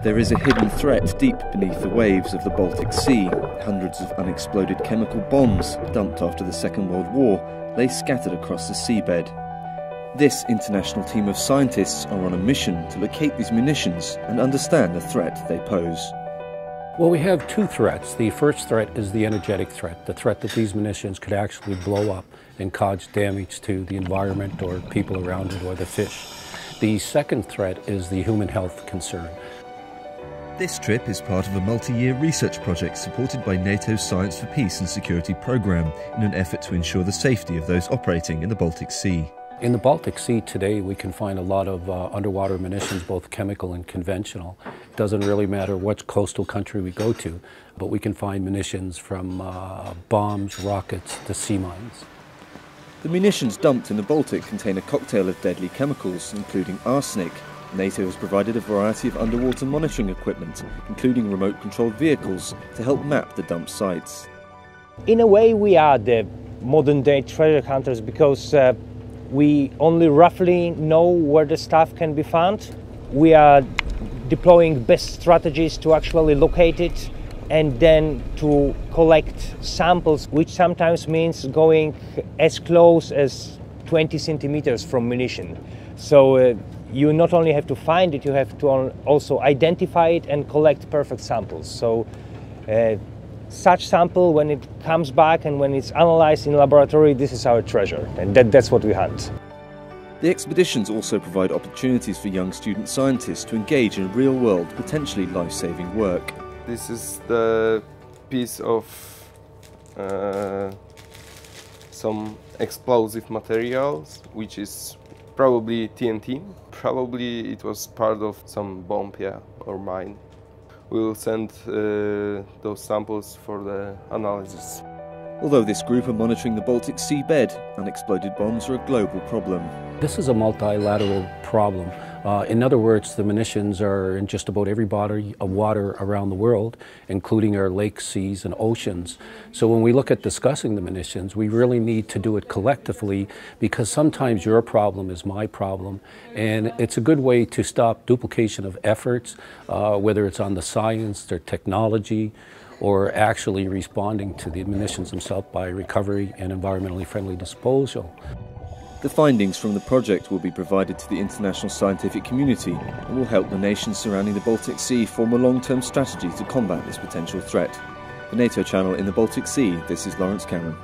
There is a hidden threat deep beneath the waves of the Baltic Sea. Hundreds of unexploded chemical bombs, dumped after the Second World War, lay scattered across the seabed. This international team of scientists are on a mission to locate these munitions and understand the threat they pose. Well, we have two threats. The first threat is the energetic threat, the threat that these munitions could actually blow up and cause damage to the environment or people around it or the fish. The second threat is the human health concern. This trip is part of a multi-year research project supported by NATO's Science for Peace and Security programme in an effort to ensure the safety of those operating in the Baltic Sea. In the Baltic Sea today, we can find a lot of underwater munitions, both chemical and conventional. It doesn't really matter which coastal country we go to, but we can find munitions from bombs, rockets, to sea mines. The munitions dumped in the Baltic contain a cocktail of deadly chemicals, including arsenic. NATO has provided a variety of underwater monitoring equipment, including remote-controlled vehicles, to help map the dump sites. In a way, we are the modern-day treasure hunters because we only roughly know where the stuff can be found. We are deploying best strategies to actually locate it and then to collect samples, which sometimes means going as close as 20 centimeters from munition. So you not only have to find it, you have to also identify it and collect perfect samples. So such sample, when it comes back and when it's analyzed in laboratory, this is our treasure, and that's what we hunt. The expeditions also provide opportunities for young student scientists to engage in real-world, potentially life-saving work. This is the piece of some explosive materials, which is probably TNT. Probably it was part of some bomb, or mine. We will send those samples for the analysis. Although this group are monitoring the Baltic Sea bed, unexploded bombs are a global problem. This is a multilateral problem. In other words, the munitions are in just about every body of water around the world, including our lakes, seas, and oceans. So when we look at discussing the munitions, we really need to do it collectively, because sometimes your problem is my problem, and it's a good way to stop duplication of efforts, whether it's on the science or technology, or actually responding to the munitions themselves by recovery and environmentally friendly disposal. The findings from the project will be provided to the international scientific community and will help the nations surrounding the Baltic Sea form a long-term strategy to combat this potential threat. For NATO Channel in the Baltic Sea, this is Lawrence Cameron.